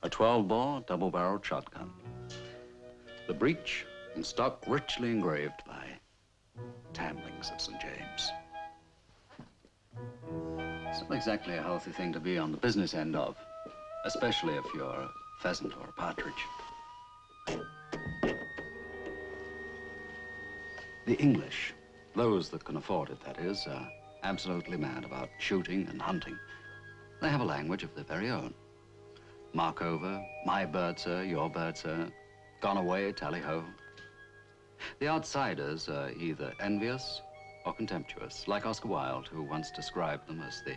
A 12-bore, double-barreled shotgun. The breech and stock richly engraved by Tamlings of St. James. It's not exactly a healthy thing to be on the business end of, especially if you're a pheasant or a partridge. The English, those that can afford it, that is, are absolutely mad about shooting and hunting. They have a language of their very own. Mark over, my bird, sir, your bird, sir, gone away, tally-ho. The outsiders are either envious or contemptuous, like Oscar Wilde, who once described them as the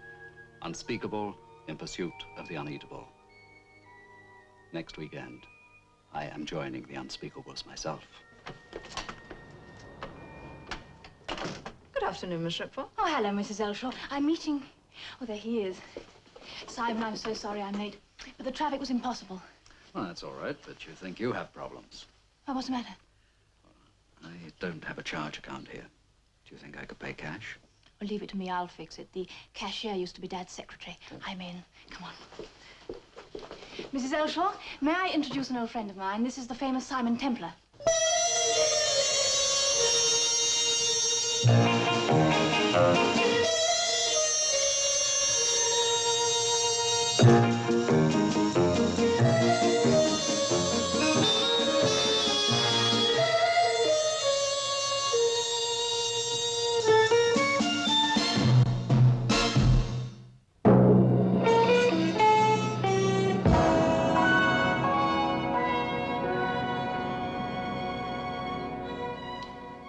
unspeakable in pursuit of the uneatable. Next weekend, I am joining the unspeakables myself. Good afternoon, Miss Ripford. Oh, hello, Mrs. Ellshaw. I'm meeting... Oh, there he is. Simon, I'm so sorry I'm late, but the traffic was impossible. Well, that's all right, but you think you have problems. Oh, what's the matter? I don't have a charge account here. Do you think I could pay cash? Well, leave it to me. I'll fix it. The cashier used to be Dad's secretary. I'm in. Come on. Mrs. Ellshaw, may I introduce an old friend of mine? This is the famous Simon Templar.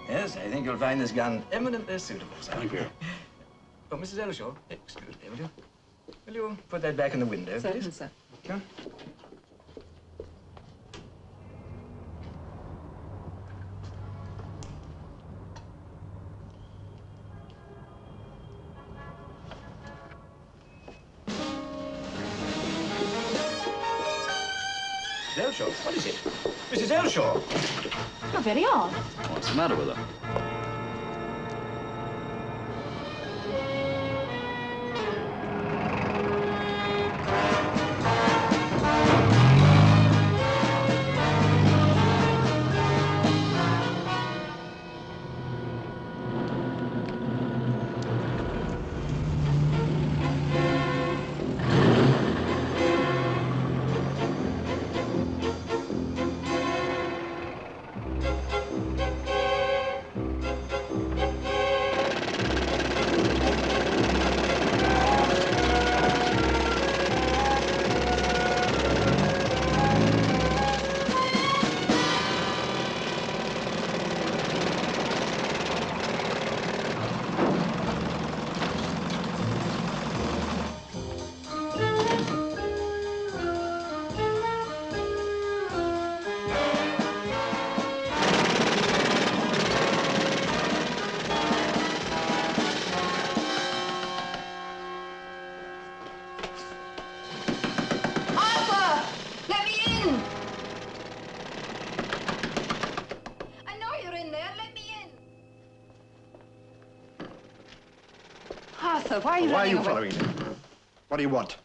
Yes, I think you'll find this gun eminently suitable, sir. Thank you. Oh, Mrs. Ellshaw, excuse me, will you? Will you put that back in the window, please? Certainly, sir. Come. Mrs. Ellshaw, what is it? Mrs. Ellshaw! You're very odd. What's the matter with her? Why are you following me? What do you want?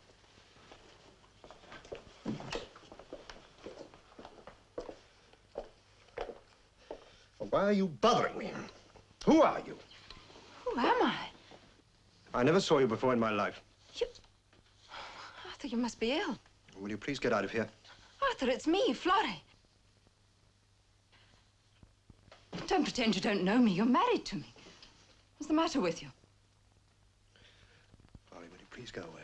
Well, why are you bothering me? Who are you? Who am I? I never saw you before in my life. You... Arthur, you must be ill. Will you please get out of here? Arthur, it's me, Florrie. Don't pretend you don't know me. You're married to me. What's the matter with you? Florrie, will you please go away?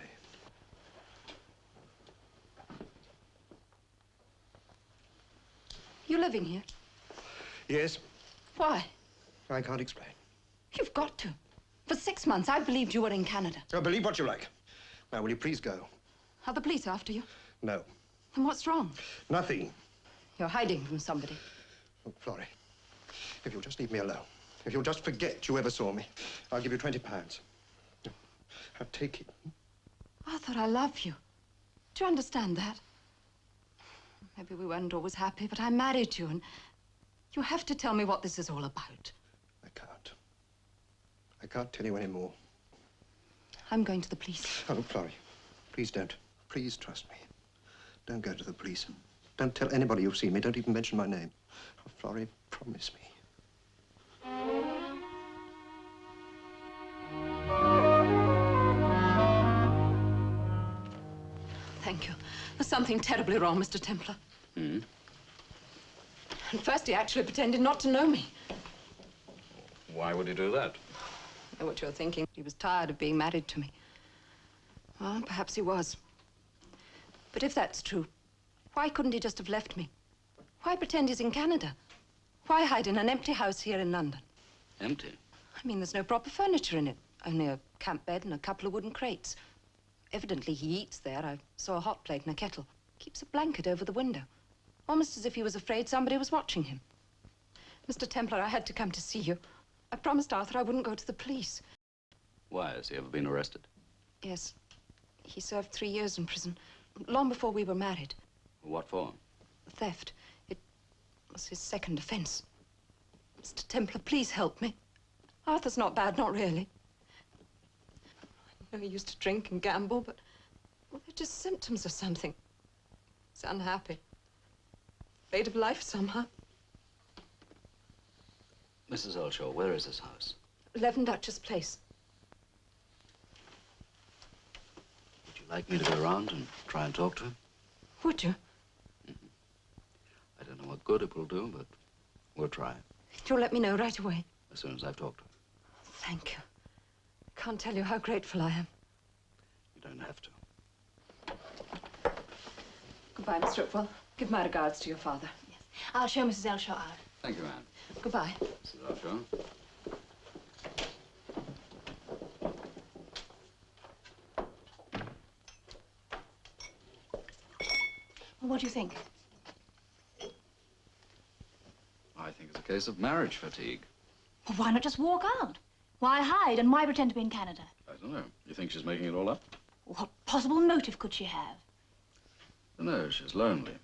You living here? Yes. Why? I can't explain. You've got to. For 6 months, I believed you were in Canada. Oh, believe what you like. Now, will you please go? Are the police after you? No. Then what's wrong? Nothing. You're hiding from somebody. Look, Florrie, if you'll just leave me alone, if you'll just forget you ever saw me, I'll give you £20. I'll take it. Arthur, I love you. Do you understand that? Maybe we weren't always happy, but I married you, and you have to tell me what this is all about. I can't. I can't tell you anymore. I'm going to the police. Oh, Florrie, please don't. Please trust me. Don't go to the police. Don't tell anybody you've seen me. Don't even mention my name. Oh, Florrie, promise me. Thank you. There's something terribly wrong, Mr. Templar. Hmm? And first he actually pretended not to know me. Why would he do that? I know what you're thinking. He was tired of being married to me. Well, perhaps he was. But if that's true, why couldn't he just have left me? Why pretend he's in Canada? Why hide in an empty house here in London? Empty? I mean, there's no proper furniture in it. Only a camp bed and a couple of wooden crates. Evidently he eats there. I saw a hot plate and a kettle. Keeps a blanket over the window. Almost as if he was afraid somebody was watching him. Mr. Templar, I had to come to see you. I promised Arthur I wouldn't go to the police. Why? Has he ever been arrested? Yes. He served 3 years in prison, long before we were married. What for? Theft. It was his second offense. Mr. Templar, please help me. Arthur's not bad, not really. I know he used to drink and gamble, but well, they're just symptoms of something. He's unhappy. Fate of life, somehow. Mrs. Ellshaw, where is this house? 11 Duchess Place. Would you like me to go around and try and talk to him? Would you? I don't know what good it will do, but we'll try. You'll let me know right away. As soon as I've talked to him. Thank you. I can't tell you how grateful I am. You don't have to. Goodbye, Miss Ripwell. Give my regards to your father. Yes. I'll show Mrs. Ellshaw out. Thank you, Anne. Goodbye. Mrs. Ellshaw. Well, what do you think? I think it's a case of marriage fatigue. Well, why not just walk out? Why hide and why pretend to be in Canada? I don't know. You think she's making it all up? What possible motive could she have? No, she's lonely.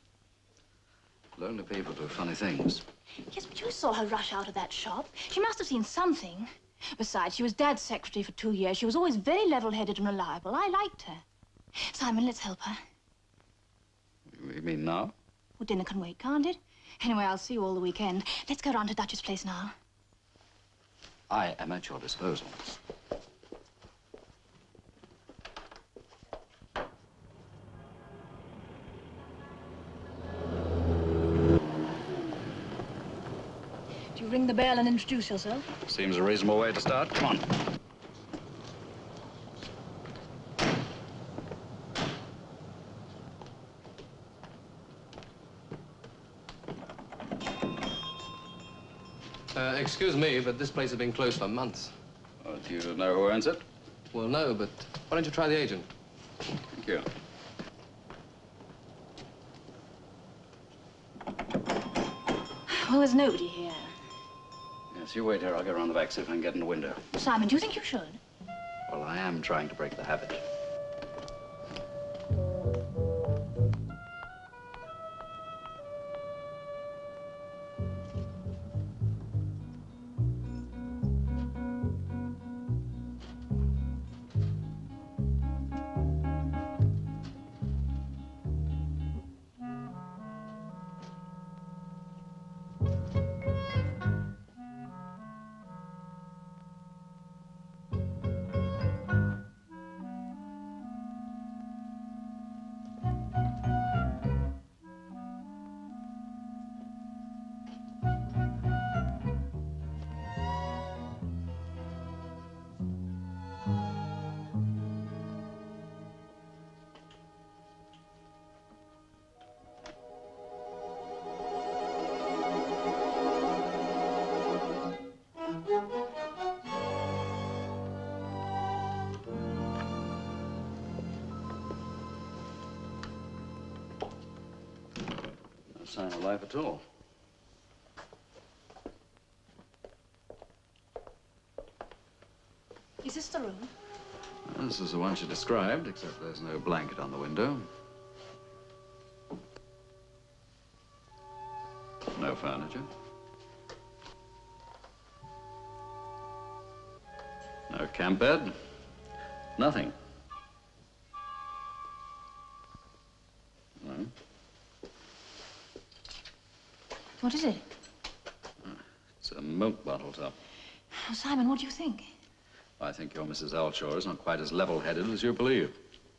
Lonely people do funny things. Yes, but you saw her rush out of that shop. She must have seen something. Besides, she was Dad's secretary for 2 years. She was always very level-headed and reliable. I liked her. Simon, let's help her. You mean now? Well, dinner can wait, can't it? Anyway, I'll see you all the weekend. Let's go round to Duchess Place now. I am at your disposal. Do you ring the bell and introduce yourself? Seems a reasonable way to start. Come on. Excuse me, but this place has been closed for months. Oh, do you know who owns it? Well, no, but why don't you try the agent? Thank you. Well, there's nobody here. Yes, you wait here. I'll go around the back, see if I can get in the window. Simon, do you think you should? Well, I am trying to break the habit. Sign of life at all. Is this the room? This is the one she described, except there's no blanket on the window. No furniture. No camp bed. Nothing. No. What is it? It's a milk bottle top. Oh, Simon, what do you think? I think your Mrs. Ellshaw is not quite as level-headed as you believe.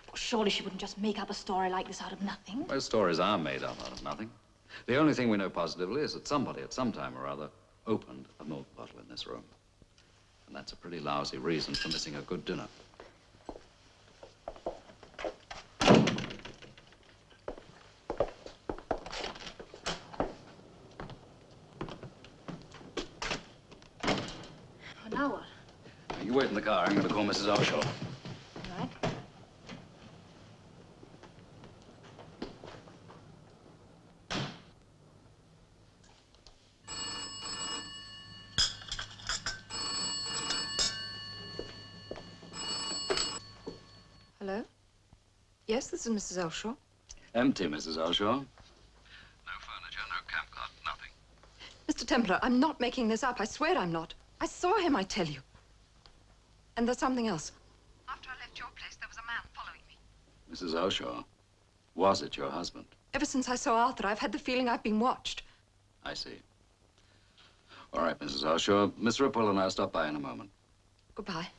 Well, surely she wouldn't just make up a story like this out of nothing. Most stories are made up out of nothing. The only thing we know positively is that somebody at some time or other opened a milk bottle in this room. And that's a pretty lousy reason for missing a good dinner. Well, now what? You wait in the car. I'm going to call Mrs. Ellshaw. All right. Hello? Yes, this is Mrs. Ellshaw. Empty, Mrs. Ellshaw. No furniture, no camp cot, nothing. Mr. Templar, I'm not making this up. I swear I'm not. I saw him, I tell you. And there's something else. After I left your place, there was a man following me. Mrs. Ellshaw, was it your husband? Ever since I saw Arthur, I've had the feeling I've been watched. I see. All right, Mrs. Ellshaw. Miss Ripwell and I'll stop by in a moment. Goodbye.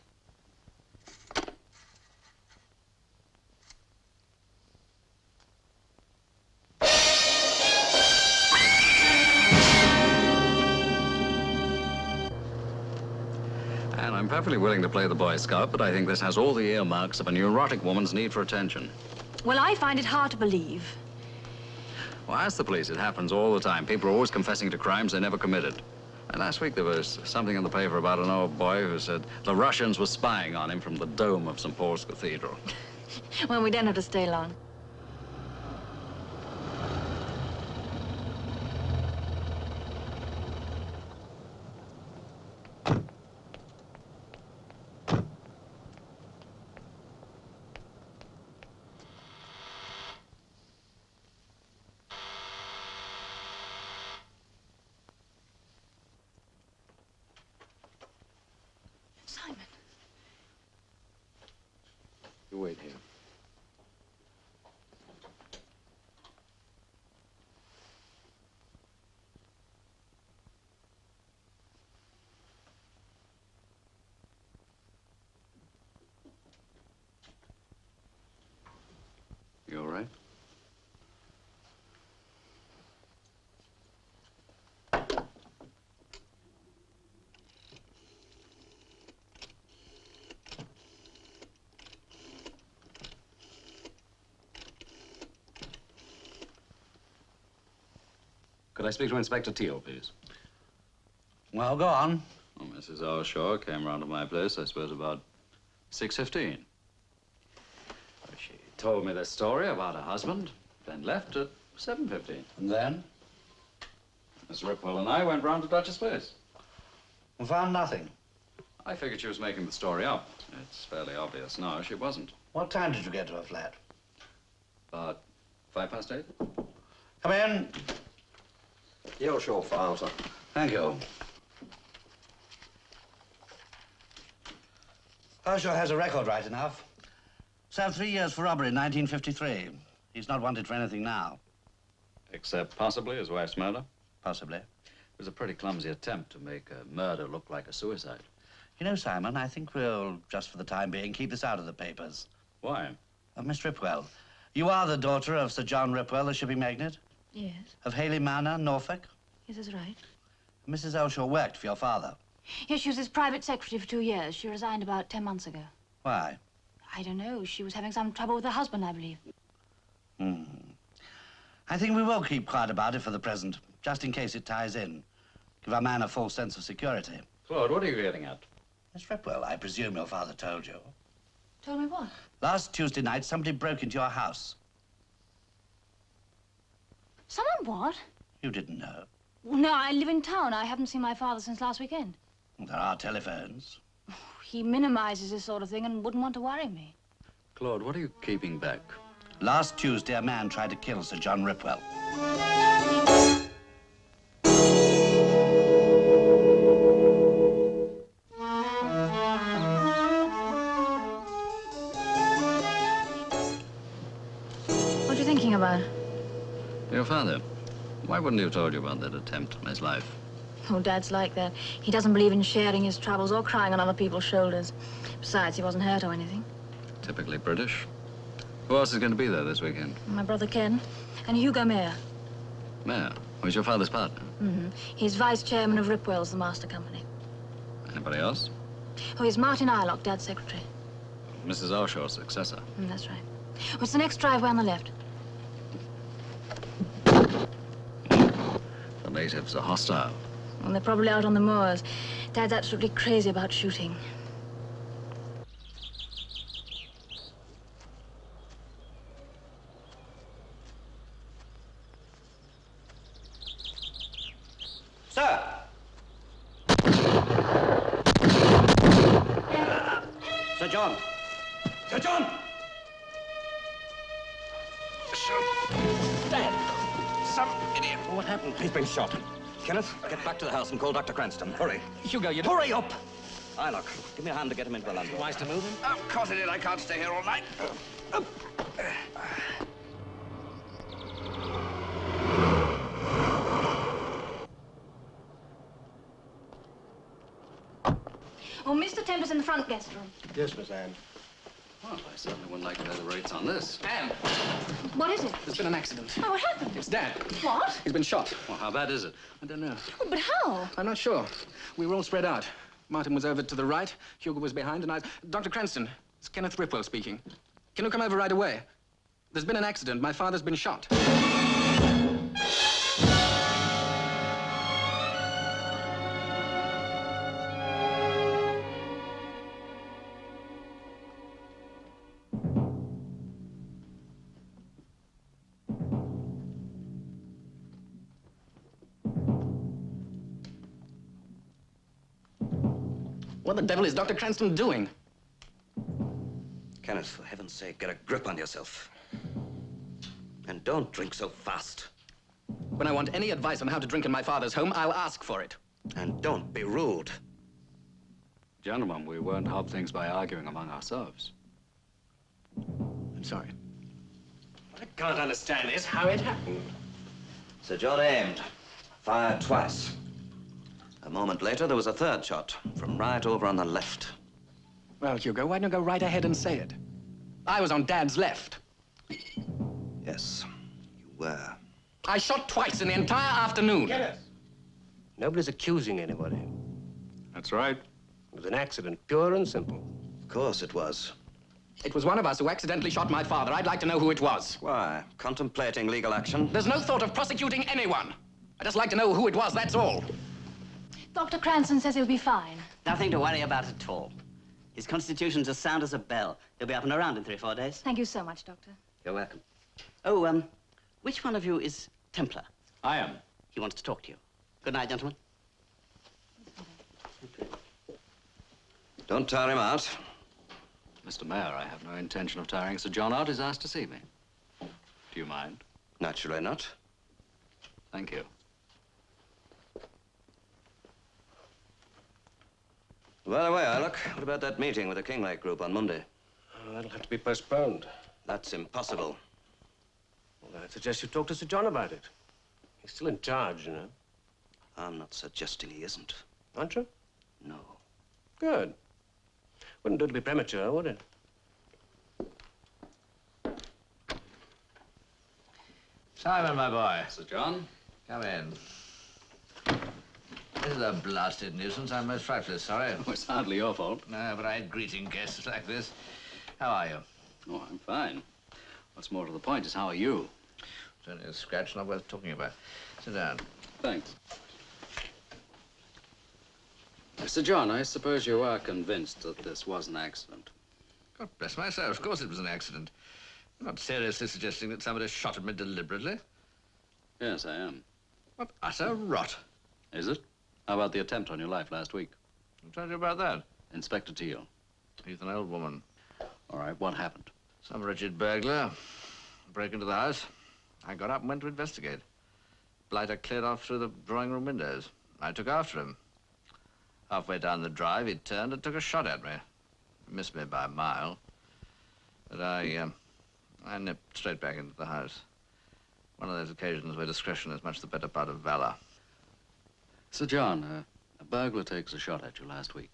And I'm perfectly willing to play the Boy Scout, but I think this has all the earmarks of a neurotic woman's need for attention. Well, I find it hard to believe. Well, ask the police. It happens all the time. People are always confessing to crimes they never committed. And last week there was something in the paper about an old boy who said the Russians were spying on him from the dome of St. Paul's Cathedral. Well, we don't have to stay long. Simon. You wait here. You all right? Could I speak to Inspector Teal, please? Well, go on. Well, Mrs. Ellshaw came round to my place, I suppose, about 6:15. She told me this story about her husband, then left at 7:15. And then? Miss Ripwell and I went round to Duchess Place. We found nothing. I figured she was making the story up. It's fairly obvious now she wasn't. What time did you get to her flat? About 8:05. Come in. The Ellshaw file, sir. Thank you. Ellshaw has a record right enough. Served 3 years for robbery in 1953. He's not wanted for anything now. Except possibly his wife's murder. Possibly. It was a pretty clumsy attempt to make a murder look like a suicide. You know, Simon, I think we'll, just for the time being, keep this out of the papers. Why? Miss Ripwell, you are the daughter of Sir John Ripwell, the shipping magnate? Yes. Of Haley Manor, Norfolk? Yes, that's right. Mrs. Ellshaw worked for your father. Yes, she was his private secretary for 2 years. She resigned about 10 months ago. Why? I don't know. She was having some trouble with her husband, I believe. I think we will keep quiet about it for the present, just in case it ties in. Give our man a false sense of security. Claude, what are you getting at? Miss Ripwell, I presume your father told you. Told me what? Last Tuesday night, somebody broke into your house. Someone what? You didn't know. No, I live in town. I haven't seen my father since last weekend. There are telephones. He minimizes this sort of thing and wouldn't want to worry me. Claude, what are you keeping back? Last Tuesday, a man tried to kill Sir John Ripwell. Why wouldn't he have told you about that attempt on his life? Oh, Dad's like that. He doesn't believe in sharing his troubles or crying on other people's shoulders. Besides, he wasn't hurt or anything. Typically British. Who else is going to be there this weekend? My brother Ken and Hugo Mayer. Mayor, who's your father's partner? Mm-hmm. He's vice chairman of Ripwell's, the master company. Anybody else? Oh, he's Martin Eyelock, Dad's secretary. Mrs. Elshaw's successor. That's right. Oh, it's the next driveway on the left. The natives are hostile. And they're probably out on the moors. Dad's absolutely crazy about shooting. Sir! Sir John! Sir John! Dad! Some idiot. What happened? He's been shot. Kenneth, get back to the house and call Dr. Cranston. Hurry. Hugo, you... Hurry up! Aye, look. Give me a hand to get him into the landau. Wise to move him? Of course I did. I can't stay here all night. Oh, Mr. Temple's in the front guest room. Yes, Miss Anne. Well, I certainly wouldn't like to know the rates on this. Anne, What is it? there's been an accident. Oh, what happened? It's Dad. What? He's been shot. Well, how bad is it? I don't know. Oh, but how? I'm not sure. We were all spread out. Martin was over to the right, Hugo was behind, and I... Dr. Cranston, it's Kenneth Ripwell speaking. Can you come over right away? There's been an accident. My father's been shot. What the devil is Dr. Cranston doing? Kenneth, for heaven's sake, get a grip on yourself. And don't drink so fast. When I want any advice on how to drink in my father's home, I'll ask for it. And don't be rude. Gentlemen, we won't help things by arguing among ourselves. I'm sorry. What I can't understand is how it happened. Sir John aimed, fired twice. A moment later, there was a third shot from right over on the left. Well, Hugo, why don't you go right ahead and say it? I was on Dad's left. Yes, you were. I shot twice in the entire afternoon. Kenneth! Nobody's accusing anybody. That's right. It was an accident, pure and simple. Of course it was. It was one of us who accidentally shot my father. I'd like to know who it was. Why? Contemplating legal action? There's no thought of prosecuting anyone. I'd just like to know who it was, that's all. Dr. Cranston says he'll be fine. Nothing to worry about at all. His constitution's as sound as a bell. He'll be up and around in 3 or 4 days. Thank you so much, Doctor. You're welcome. Oh, which one of you is Templar? I am. He wants to talk to you. Good night, gentlemen. Don't tire him out. Mr. Mayor, I have no intention of tiring Sir John out. He's asked to see me. Do you mind? Naturally not. Thank you. By the way, Eyelock, what about that meeting with the Kinglake group on Monday? Oh, that'll have to be postponed. That's impossible. Well, I'd suggest you talk to Sir John about it. He's still in charge, you know. I'm not suggesting he isn't. Aren't you? No. Good. Wouldn't do to be premature, would it? Simon, my boy. Sir John? Come in. This is a blasted nuisance. I'm most frightfully sorry. Oh, it's hardly your fault. No, but I hate greeting guests like this. How are you? Oh, I'm fine. What's more to the point is, how are you? It's only a scratch, not worth talking about. Sit down. Thanks. Sir John, I suppose you are convinced that this was an accident. God bless my soul. Of course it was an accident. You're not seriously suggesting that somebody shot at me deliberately? Yes, I am. What utter rot. Is it? How about the attempt on your life last week? Who told you about that? Inspector Teal. He's an old woman. All right, what happened? Some wretched burglar broke into the house. I got up and went to investigate. Blighter cleared off through the drawing-room windows. I took after him. Halfway down the drive, he turned and took a shot at me. He missed me by a mile. But I nipped straight back into the house. One of those occasions where discretion is much the better part of valor. Sir John, a burglar takes a shot at you last week.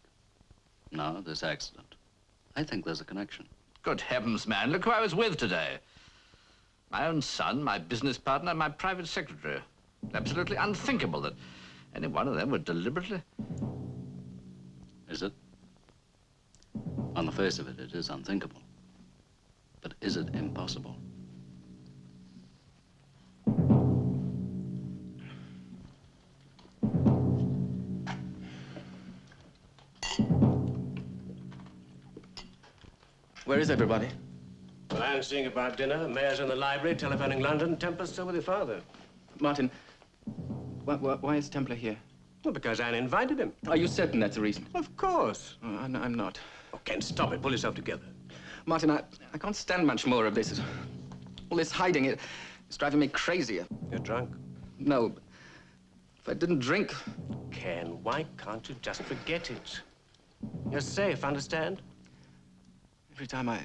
Now, this accident. I think there's a connection. Good heavens, man, look who I was with today. My own son, my business partner, my private secretary. Absolutely unthinkable that any one of them would deliberately... Is it? On the face of it, it is unthinkable. But is it impossible? Where is everybody? Well, I'm seeing about dinner. Mayor's in the library, telephoning London. Templar's still with your father. Martin, why is Templar here? Well, because Anne invited him. Are you certain that's the reason? Of course. Oh, I'm not. Oh, Ken, stop it. Pull yourself together. Martin, I can't stand much more of this. All this hiding, it's driving me crazy. You're drunk? No. If I didn't drink... Ken, why can't you just forget it? You're safe, understand? Every time I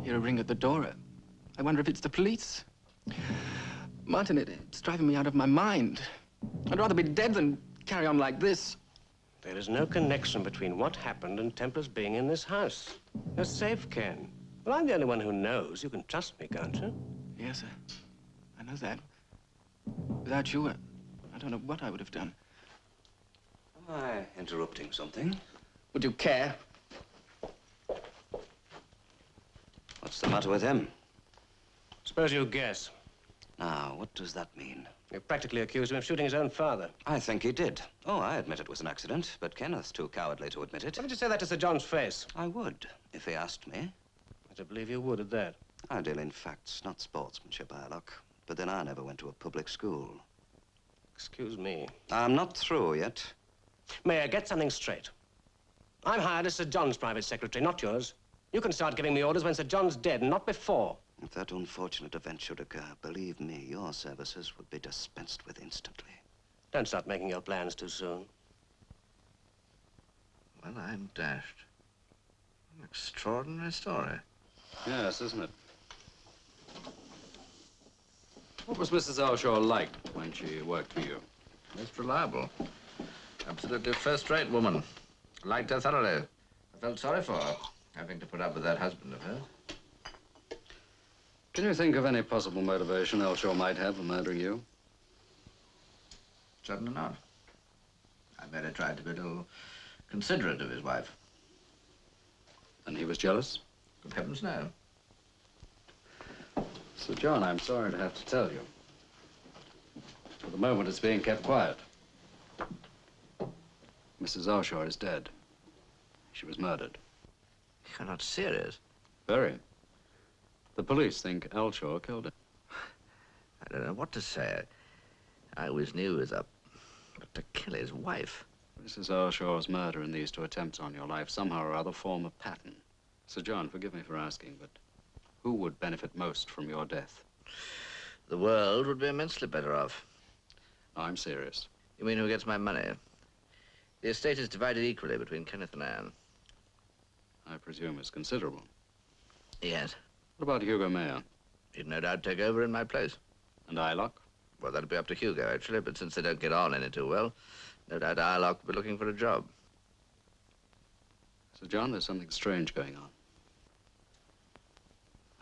hear a ring at the door, I wonder if it's the police. Martin, it's driving me out of my mind. I'd rather be dead than carry on like this. There is no connection between what happened and Templar's being in this house. You're safe, Ken. Well, I'm the only one who knows. You can trust me, can't you? Yes, sir. I know that. Without you, I don't know what I would have done. Am I interrupting something? Would you care? What's the matter with him? Suppose you guess. Now, what does that mean? You practically accused him of shooting his own father. I think he did. Oh, I admit it was an accident, but Kenneth's too cowardly to admit it. Why did you say that to Sir John's face? I would, if he asked me. I believe you would at that. I deal in facts, not sportsmanship, Aylock. But then I never went to a public school. Excuse me. I'm not through yet. Mayor, get something straight. I'm hired as Sir John's private secretary, not yours. You can start giving me orders when Sir John's dead, and not before. If that unfortunate event should occur, believe me, your services would be dispensed with instantly. Don't start making your plans too soon. Well, I'm dashed. An extraordinary story. Yes, isn't it? What was Mrs. Ellshaw like when she worked for you? Most reliable. Absolutely first-rate woman. Liked her thoroughly. I felt sorry for her, having to put up with that husband of hers. Can you think of any possible motivation Ellshaw might have for murdering you? Certainly not. I merely tried to be a little considerate of his wife. And he was jealous? Good heavens, no. Sir John, I'm sorry to have to tell you. For the moment, it's being kept quiet. Mrs. Ellshaw is dead. She was murdered. You're not serious. Very. The police think Ellshaw killed her. I don't know what to say. I always knew he was up. But to kill his wife... Mrs. Ellshaw's murder and these two attempts on your life somehow or other form a pattern. Sir John, forgive me for asking, but who would benefit most from your death? The world would be immensely better off. I'm serious. You mean who gets my money? The estate is divided equally between Kenneth and Anne. I presume it's considerable. Yes. What about Hugo Mayer? He'd no doubt take over in my place. And Aylock? Well, that'd be up to Hugo, actually, but since they don't get on any too well, no doubt Aylock will be looking for a job. Sir John, there's something strange going on.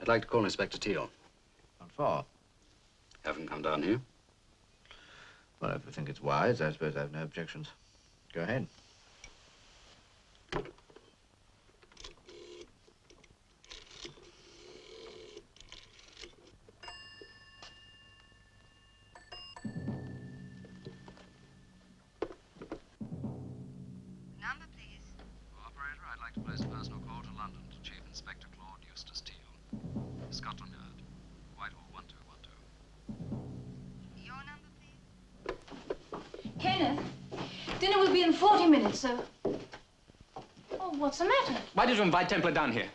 I'd like to call Inspector Teal. What for? Have him come down here? Well, if you think it's wise, I suppose I have no objections. Go ahead. Number, please. Operator, I'd like to place a personal call to London to Chief Inspector Claude Eustace Teal. Scotland Yard. Whitehall 1212. Your number, please. Kenneth, dinner will be in 40 minutes, so... Oh, what's the matter? Why did you invite Templar down here?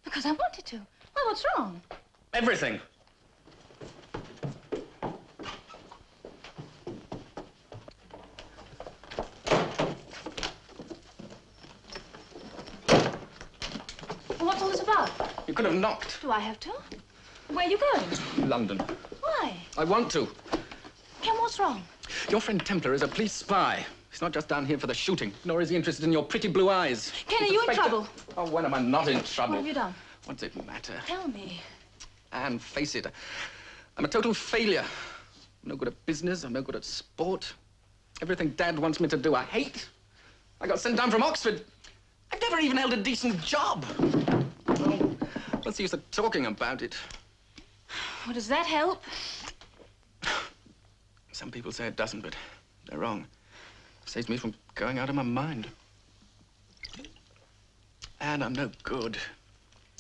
Because I wanted to. Well, what's wrong? Everything. Well, what's all this about? You could have knocked. Do I have to? Where are you going? London. Why? Why? I want to. Ken, what's wrong? Your friend Templar is a police spy. He's not just down here for the shooting, nor is he interested in your pretty blue eyes. Ken, are you in trouble? Oh, when am I not in trouble? What have you done? What does it matter? Tell me. And face it, I'm a total failure. I'm no good at business, I'm no good at sport. Everything Dad wants me to do, I hate. I got sent down from Oxford. I've never even held a decent job. Oh, what's the use of talking about it? Well, does that help? Some people say it doesn't, but they're wrong. It saves me from going out of my mind. And I'm no good.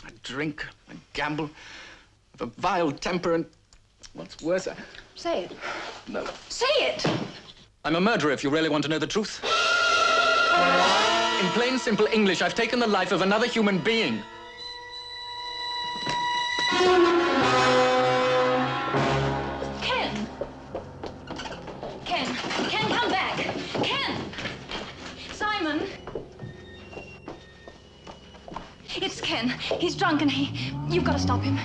I drink, I gamble, I have a vile temper, and what's worse, Say it. No. Say it! I'm a murderer, if you really want to know the truth. In plain, simple English, I've taken the life of another human being. Ken! Ken! Ken, come back! Ken! Simon! It's Ken. He's drunk and you've got to stop him.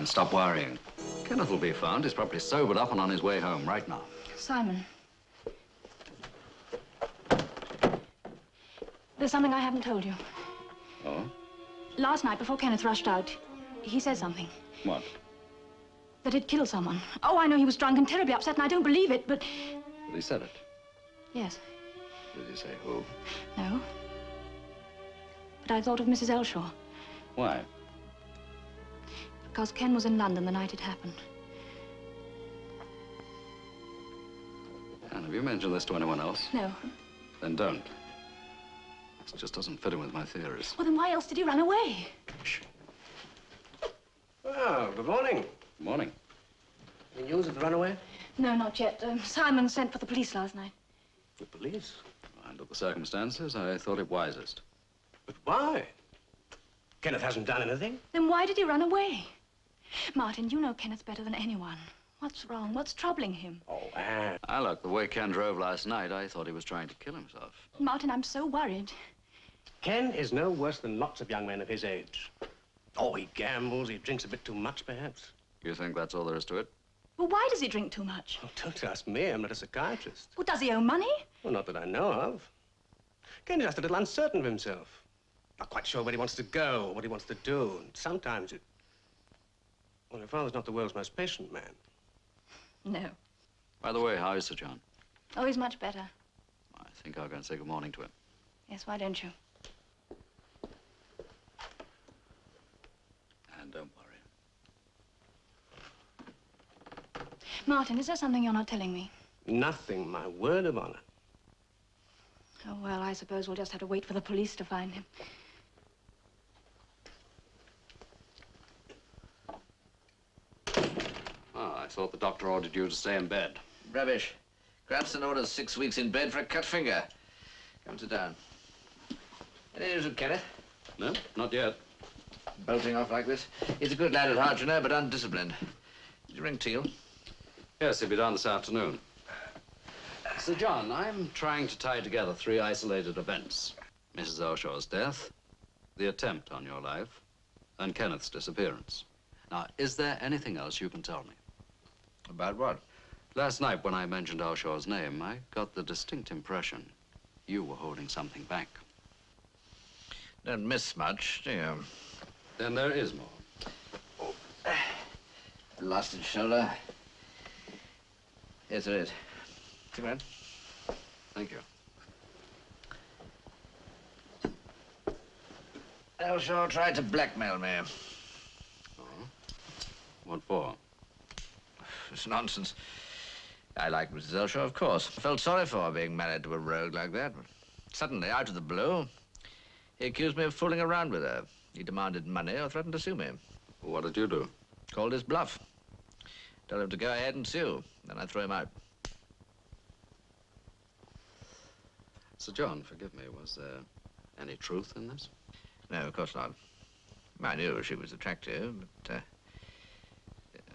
Stop worrying. Kenneth will be found. He's probably sobered up and on his way home right now. Simon. There's something I haven't told you. Oh? Last night, before Kenneth rushed out, he said something. What? That he'd killed someone. Oh, I know he was drunk and terribly upset, and I don't believe it, but... But he said it? Yes. Did he say who? No. But I thought of Mrs. Ellshaw. Why? Because Ken was in London the night it happened. And have you mentioned this to anyone else? No. Then don't. This just doesn't fit in with my theories. Well, then why else did he run away? Shh. Oh, good morning. Good morning. Any news of the runaway? No, not yet. Simon sent for the police last night. The police? Under the circumstances, I thought it wisest. But why? Kenneth hasn't done anything. Then why did he run away? Martin, you know Kenneth better than anyone. What's wrong? What's troubling him? Oh, Anne. Look, the way Ken drove last night, I thought he was trying to kill himself. Martin, I'm so worried. Ken is no worse than lots of young men of his age. Oh, he gambles, he drinks a bit too much, perhaps. You think that's all there is to it? Well, why does he drink too much? Oh, don't ask me, I'm not a psychiatrist. Well, does he owe money? Well, not that I know of. Ken is just a little uncertain of himself. Not quite sure where he wants to go, or what he wants to do, and sometimes it... Well, your father's not the world's most patient man. No. By the way, how is Sir John? Oh, he's much better. I think I'll go and say good morning to him. Yes, why don't you? And don't worry. Martin, is there something you're not telling me? Nothing, my word of honor. Oh, well, I suppose we'll just have to wait for the police to find him. thought the doctor ordered you to stay in bed. Rubbish. Granson orders 6 weeks in bed for a cut finger. Come sit down. Any news of Kenneth? No, not yet. Bolting off like this. He's a good lad at heart, you know, but undisciplined. Did you ring Teal? Yes, he'll be down this afternoon. Sir John, I'm trying to tie together 3 isolated events. Mrs. Ellshaw's death, the attempt on your life, and Kenneth's disappearance. Now, is there anything else you can tell me? About what? Last night, when I mentioned Ellshaw's name, I got the distinct impression you were holding something back. Don't miss much, do you? Then there is more. Lost his shoulder. Yes, there is. Come on. Thank you. Ellshaw tried to blackmail me. Oh? What for? It's nonsense. I liked Mrs. Ellshaw, of course. Felt sorry for her being married to a rogue like that. Suddenly, out of the blue, he accused me of fooling around with her. He demanded money or threatened to sue me. What did you do? Called his bluff. Told him to go ahead and sue. Then I threw him out. Sir John, forgive me, was there any truth in this? No, of course not. I knew she was attractive, but,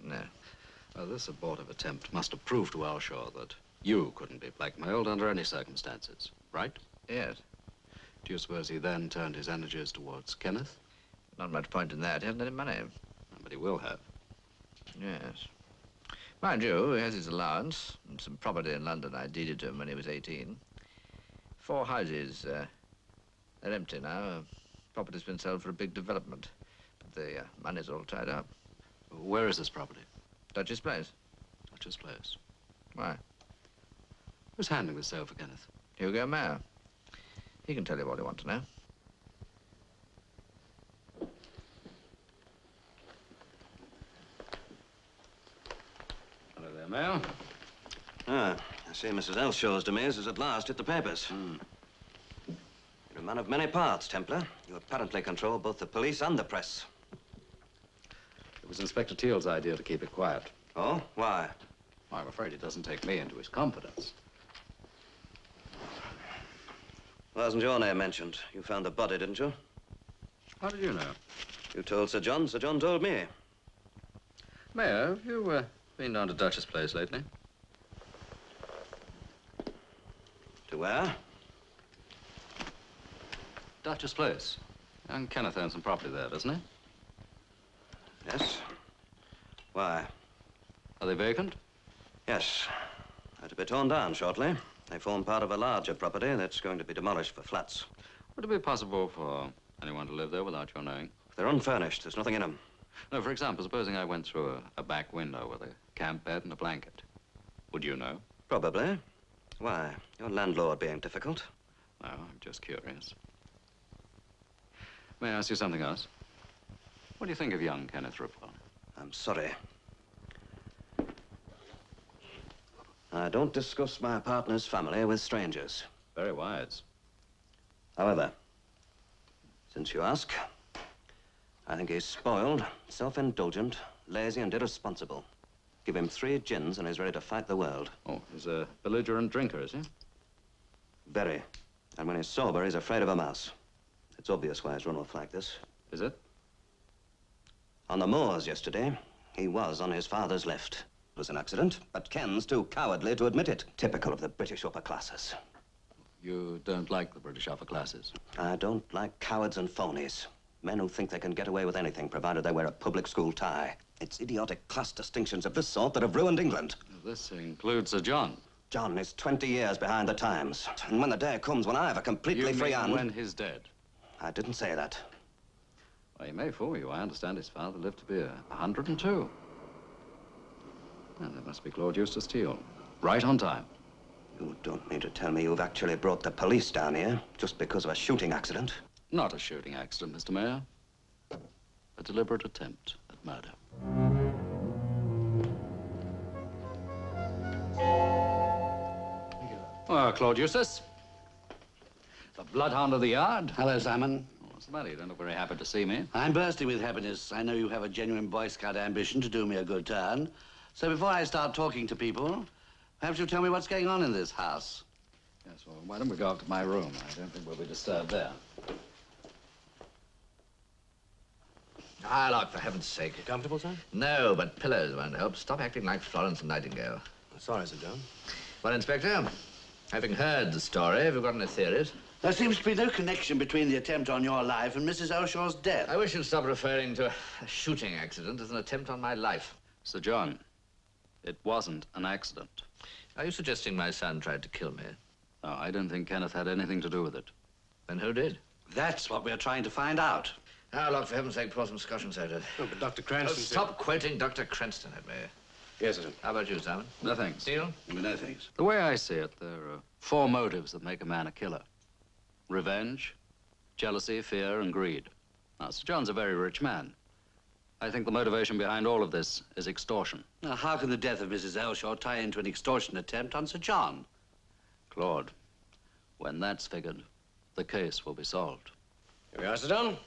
no. Well, this abortive attempt must have proved to Ellshaw that you couldn't be blackmailed under any circumstances, right? Yes. Do you suppose he then turned his energies towards Kenneth? Not much point in that. He hasn't any money. But he will have. Yes. Mind you, he has his allowance and some property in London I deeded to him when he was 18. 4 houses. They're empty now. Property's been sold for a big development. But the money's all tied up. Where is this property? Duchess Place. Duchess Place. Why? Who's handling the sale for Kenneth? Hugo Mayer. He can tell you what you want to know. Hello there, Mayor. Ah, I see Mrs. Elshaw's demise has at last hit the papers. You're a man of many parts, Templar. You apparently control both the police and the press. It was Inspector Teal's idea to keep it quiet. Oh? Why? I'm afraid he doesn't take me into his confidence. Wasn't your name mentioned? You found the body, didn't you? How did you know? You told Sir John. Sir John told me. Mayor, have you been down to Duchess Place lately? To where? Duchess Place. Young Kenneth owns some property there, doesn't he? Yes. Why? Are they vacant? Yes. They're to be torn down shortly. They form part of a larger property that's going to be demolished for flats. Would it be possible for anyone to live there without your knowing? They're unfurnished. There's nothing in them. No, for example, supposing I went through a back window with a camp bed and a blanket. Would you know? Probably. Why? Your landlord being difficult? No, I'm just curious. May I ask you something else? What do you think of young Kenneth Ripwell? I'm sorry. I don't discuss my partner's family with strangers. Very wise. However, since you ask, I think he's spoiled, self-indulgent, lazy and irresponsible. Give him 3 gins and he's ready to fight the world. Oh, he's a belligerent drinker, is he? Very. And when he's sober, he's afraid of a mouse. It's obvious why he's run off like this. Is it? On the moors yesterday, he was on his father's left. It was an accident, but Ken's too cowardly to admit it. Typical of the British upper classes. You don't like the British upper classes? I don't like cowards and phonies. Men who think they can get away with anything, provided they wear a public school tie. It's idiotic class distinctions of this sort that have ruined England. This includes Sir John. John is 20 years behind the times. And when the day comes when I have a completely free hand... when he's dead? I didn't say that. Well, he may fool you. I understand his father lived to be 102. Well, that must be Claude Eustace Teal. Right on time. You don't mean to tell me you've actually brought the police down here just because of a shooting accident? Not a shooting accident, Mr. Mayor. A deliberate attempt at murder. Well, Claude Eustace. The bloodhound of the yard. Hello, Simon. What's the matter? You don't look very happy to see me. I'm bursting with happiness. I know you have a genuine Boy Scout ambition to do me a good turn. So before I start talking to people, perhaps you'll tell me what's going on in this house. Yes, well, why don't we go up to my room? I don't think we'll be disturbed there. Ah, look, for heaven's sake. You comfortable, sir? No, but pillows won't help. Stop acting like Florence Nightingale. Sorry, Sir John. Well, Inspector, having heard the story, have you got any theories? There seems to be no connection between the attempt on your life and Mrs. Ellshaw's death. I wish you'd stop referring to a shooting accident as an attempt on my life. Sir John, it wasn't an accident. Are you suggesting my son tried to kill me? No, I don't think Kenneth had anything to do with it. Then who did? That's what we're trying to find out. Now, look, for heaven's sake, pour some scotch and soda. Oh, but Dr. Cranston stop quoting Dr. Cranston at me. Yes, sir. How about you, Simon? No thanks. Deal? No thanks. The way I see it, there are 4 motives that make a man a killer. Revenge, jealousy, fear, and greed. Now, Sir John's a very rich man. I think the motivation behind all of this is extortion. Now, how can the death of Mrs. Ellshaw tie into an extortion attempt on Sir John? Claude, when that's figured, the case will be solved. Here we are, Sir John.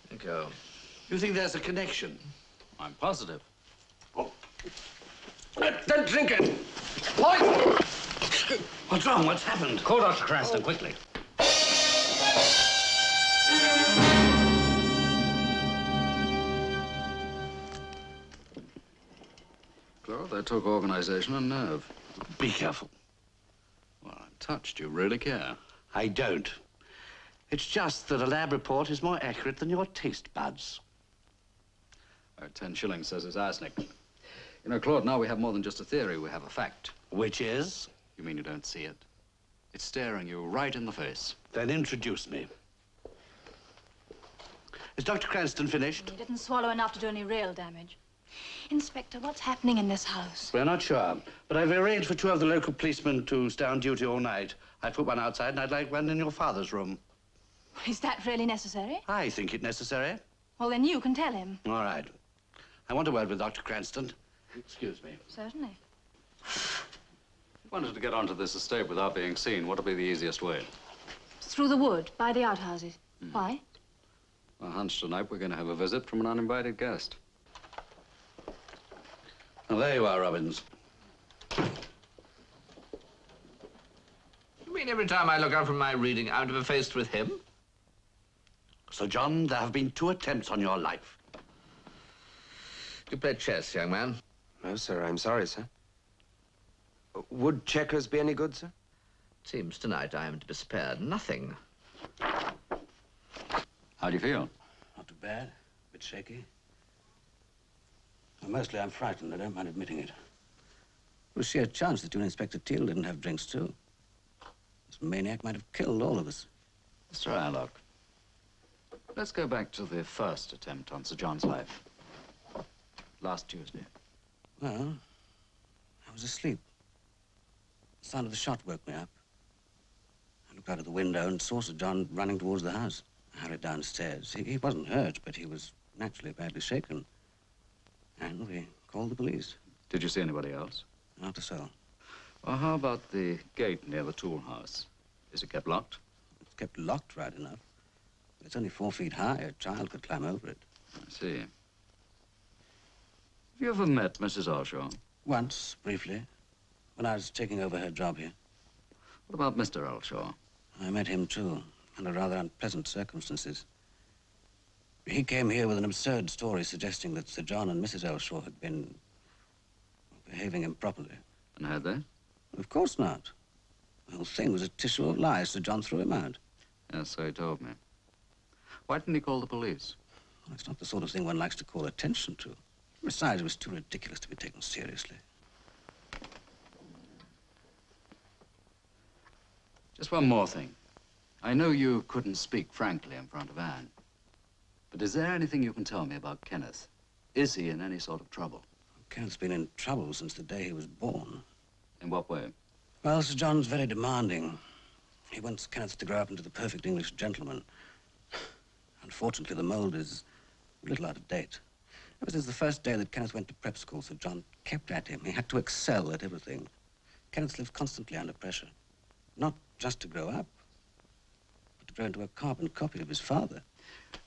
Thank you. You think there's a connection? I'm positive. Oh. Don't drink it! What? What's wrong? What's happened? Call Dr. Cranston, quickly. Claude, that took organization and nerve. Be careful. Well, I'm touched. You really care. I don't. It's just that a lab report is more accurate than your taste buds. 10 shillings says it's arsenic. You know, Claude, now we have more than just a theory. We have a fact. Which is? You mean you don't see it? It's staring you right in the face. Then introduce me. Is Dr. Cranston finished? He didn't swallow enough to do any real damage. Inspector, what's happening in this house? We're not sure, but I've arranged for 2 of the local policemen to stay on duty all night. I put one outside, and I'd like one in your father's room. Is that really necessary? I think it necessary. Well, then you can tell him. All right. I want a word with Dr. Cranston. Excuse me. Certainly. If you wanted to get onto this estate without being seen, what would be the easiest way? Through the wood, by the outhouses. Why? A hunch tonight we're going to have a visit from an uninvited guest. Well, there you are, Robbins. You mean every time I look out from my reading, I'm to be faced with him? Sir John, there have been 2 attempts on your life. You play chess, young man? No, sir. I'm sorry, sir. Would checkers be any good, sir? It seems tonight I am to be spared nothing. How do you feel? Not too bad. A bit shaky. Well, mostly I'm frightened. I don't mind admitting it. It was sheer chance that you and Inspector Teal didn't have drinks, too. This maniac might have killed all of us. Mr. Alloc, let's go back to the first attempt on Sir John's life. Last Tuesday. Well, I was asleep. The sound of the shot woke me up. I looked out of the window and saw Sir John running towards the house. I hurried downstairs. He wasn't hurt, but he was naturally badly shaken. And we called the police. Did you see anybody else? Not a soul. Well, how about the gate near the tool house? Is it kept locked? It's kept locked, right enough. But it's only 4 feet high. A child could climb over it. I see. Have you ever met Mrs. Ellshaw? Once, briefly, when I was taking over her job here. What about Mr. Ellshaw? I met him, too, under rather unpleasant circumstances. He came here with an absurd story suggesting that Sir John and Mrs. Ellshaw had been behaving improperly. And had they? Of course not. The whole thing was a tissue of lies. Sir John threw him out. Yes, so he told me. Why didn't he call the police? Well, it's not the sort of thing one likes to call attention to. Besides, it was too ridiculous to be taken seriously. Just one more thing. I know you couldn't speak frankly in front of Anne. But is there anything you can tell me about Kenneth? Is he in any sort of trouble? Kenneth's been in trouble since the day he was born. In what way? Well, Sir John's very demanding. He wants Kenneth to grow up into the perfect English gentleman. Unfortunately, the mold is a little out of date. Ever since the first day that Kenneth went to prep school, Sir John kept at him. He had to excel at everything. Kenneth lives constantly under pressure. Not just to grow up, but to grow into a carbon copy of his father.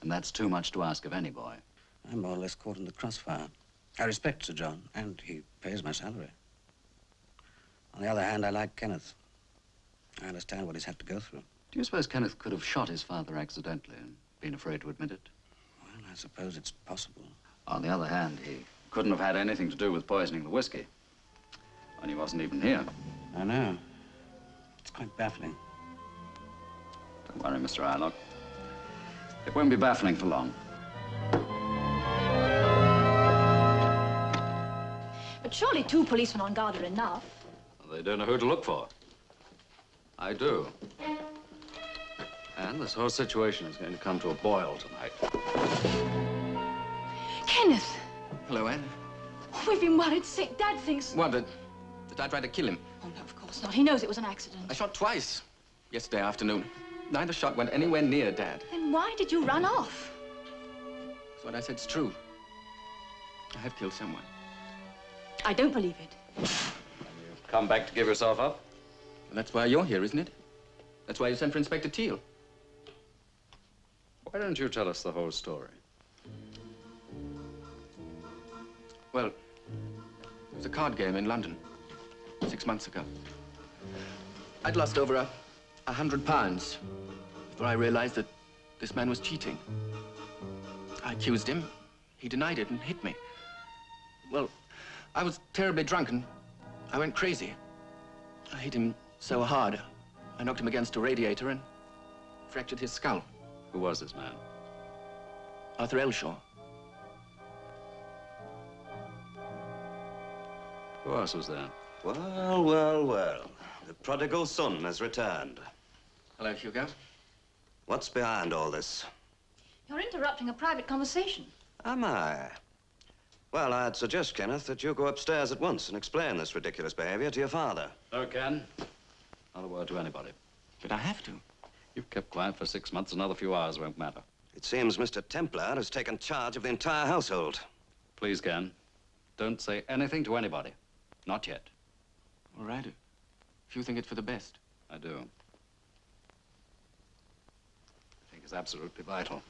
And that's too much to ask of any boy. I'm more or less caught in the crossfire. I respect Sir John, and he pays my salary. On the other hand, I like Kenneth. I understand what he's had to go through. Do you suppose Kenneth could have shot his father accidentally and been afraid to admit it? Well, I suppose it's possible. On the other hand, he couldn't have had anything to do with poisoning the whiskey. And he wasn't even here. I know. It's quite baffling. Don't worry, Mr. Aylock. It won't be baffling for long. But surely 2 policemen on guard are enough. They don't know who to look for. I do. And this whole situation is going to come to a boil tonight. Kenneth! Hello, Anne. We've been worried sick. Dad thinks... What, did I try to kill him? Oh, no, of course not. He knows it was an accident. I shot twice yesterday afternoon. Neither shot went anywhere near Dad. Then why did you run off? So what I said's true. I have killed someone. I don't believe it. You've come back to give yourself up? And that's why you're here, isn't it? That's why you sent for Inspector Teal. Why don't you tell us the whole story? Well, it was a card game in London 6 months ago. I'd lost over £100 before I realized that this man was cheating. I accused him. He denied it and hit me. Well, I was terribly drunk and I went crazy. I hit him so hard, I knocked him against a radiator and fractured his skull. Who was this man? Arthur Ellshaw. Who else was there? Well, well, well. The prodigal son has returned. Hello, Hugo. What's behind all this? You're interrupting a private conversation. Am I? Well, I'd suggest, Kenneth, that you go upstairs at once and explain this ridiculous behavior to your father. No, Ken. Not a word to anybody. But I have to. You've kept quiet for 6 months. Another few hours won't matter. It seems Mr. Templar has taken charge of the entire household. Please, Ken. Don't say anything to anybody. Not yet. All right. If you think it's for the best. I do. I think it's absolutely vital.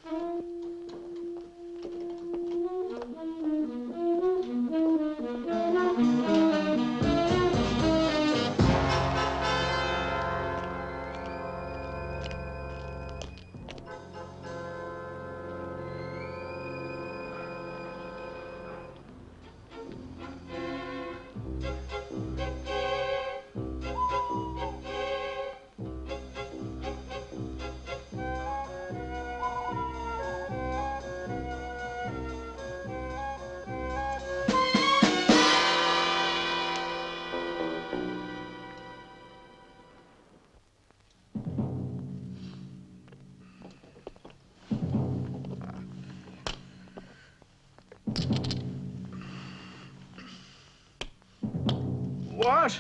What?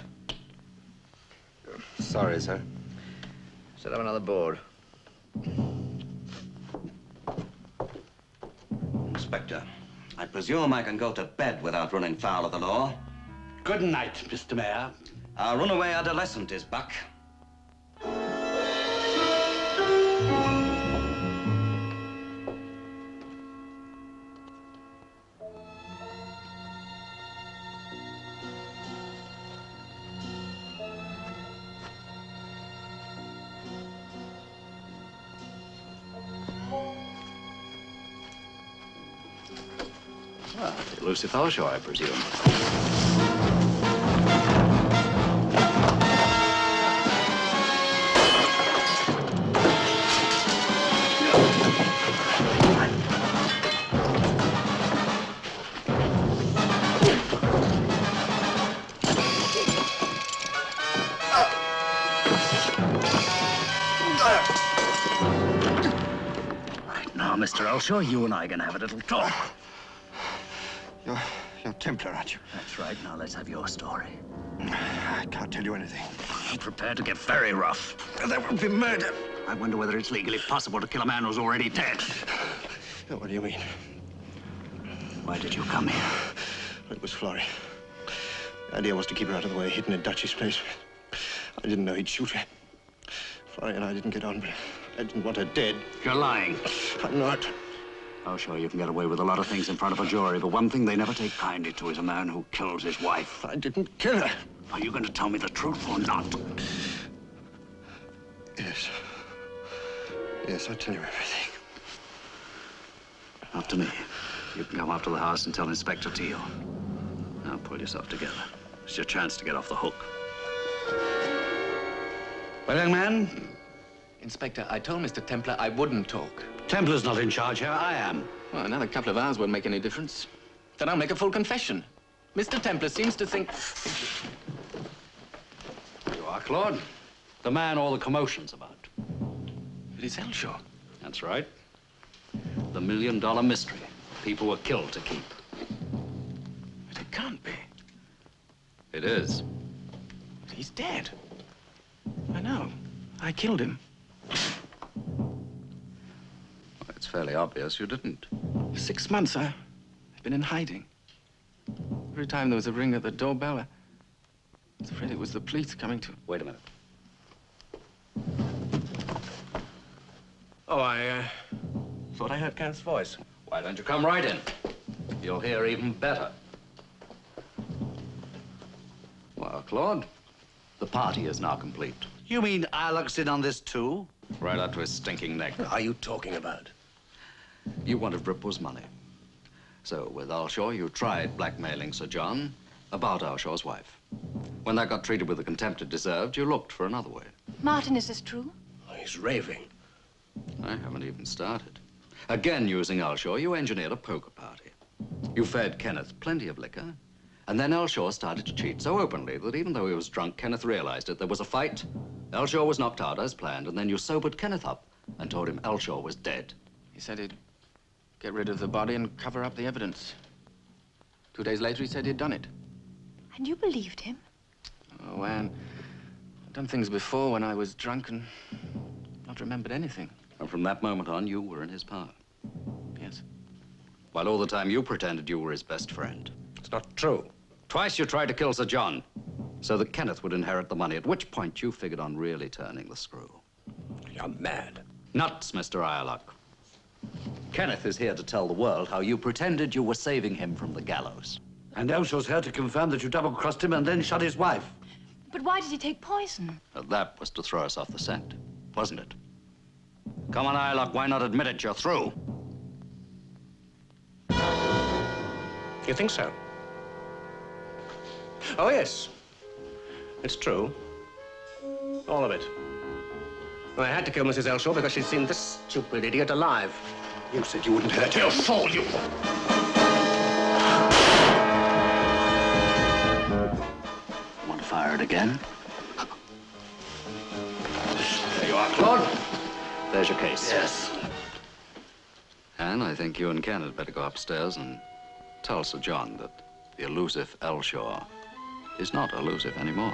Sorry, sir. Set up another board. Inspector, I presume I can go to bed without running foul of the law. Good night, Mr. Mayor. Our runaway adolescent is back. Ah, the elusive Ellshaw, I presume. Right now, Mr. Ellshaw, you and I are going to have a little talk. You're Templar, aren't you? That's right. Now let's have your story. I can't tell you anything. Prepare to get very rough. There will be murder. I wonder whether it's legally possible to kill a man who's already dead. What do you mean? Why did you come here? It was Florrie. The idea was to keep her out of the way, hidden in Dutch's place. I didn't know he'd shoot her. Florrie and I didn't get on, but I didn't want her dead. You're lying. I'm not. Oh, sure, you can get away with a lot of things in front of a jury, but one thing they never take kindly to is a man who kills his wife. I didn't kill her. Are you going to tell me the truth or not? Yes. Yes, I'll tell you everything. Up to me. You can come up to the house and tell Inspector Teal. Now pull yourself together. It's your chance to get off the hook. Well, young man, Inspector, I told Mr. Templar I wouldn't talk. Templar's not in charge here. I am. Well, another couple of hours won't make any difference. Then I'll make a full confession. Mr. Templar seems to think... You are, Claude. The man all the commotion's about. It is Ellshaw. That's right. The $1 million mystery. People were killed to keep. But it can't be. It is. He's dead. I know. I killed him. Well, it's fairly obvious you didn't. For 6 months, I've been in hiding. Every time there was a ring at the doorbell, I was afraid it was the police coming to... Wait a minute. Oh, I thought I heard Kenneth's voice. Why don't you come right in? You'll hear even better. Well, Claude, the party is now complete. You mean Ilock's in on this too? Right up to his stinking neck. What are you talking about? You wanted Ripple's money. So, with Ellshaw, you tried blackmailing Sir John about Ellshaw's wife. When that got treated with the contempt it deserved, you looked for another way. Martin, is this true? Oh, he's raving. I haven't even started. Again, using Ellshaw, you engineered a poker party. You fed Kenneth plenty of liquor, and then Ellshaw started to cheat so openly that even though he was drunk, Kenneth realized it. There was a fight. Ellshaw was knocked out as planned, and then you sobered Kenneth up and told him Ellshaw was dead. He said he'd get rid of the body and cover up the evidence. 2 days later, he said he'd done it. And you believed him? Oh, Anne, I've done things before when I was drunk and not remembered anything. And from that moment on, you were in his power. Yes. While all the time you pretended you were his best friend. It's not true. Twice you tried to kill Sir John so that Kenneth would inherit the money, at which point you figured on really turning the screw. You're mad. Nuts, Mr. Ilock. Kenneth is here to tell the world how you pretended you were saving him from the gallows. And Elshaw's here to confirm that you double-crossed him and then shot his wife. But why did he take poison? That was to throw us off the scent, wasn't it? Come on, Ilock, why not admit it? You're through. You think so? Oh, yes. It's true. All of it. And I had to kill Mrs. Ellshaw because she'd seen this stupid idiot alive. You said you wouldn't hurt her. Your soul, you... Want to fire it again? There you are, Claude. There's your case. Yes. And I think you and Ken had better go upstairs and tell Sir John that the elusive Ellshaw is not elusive anymore.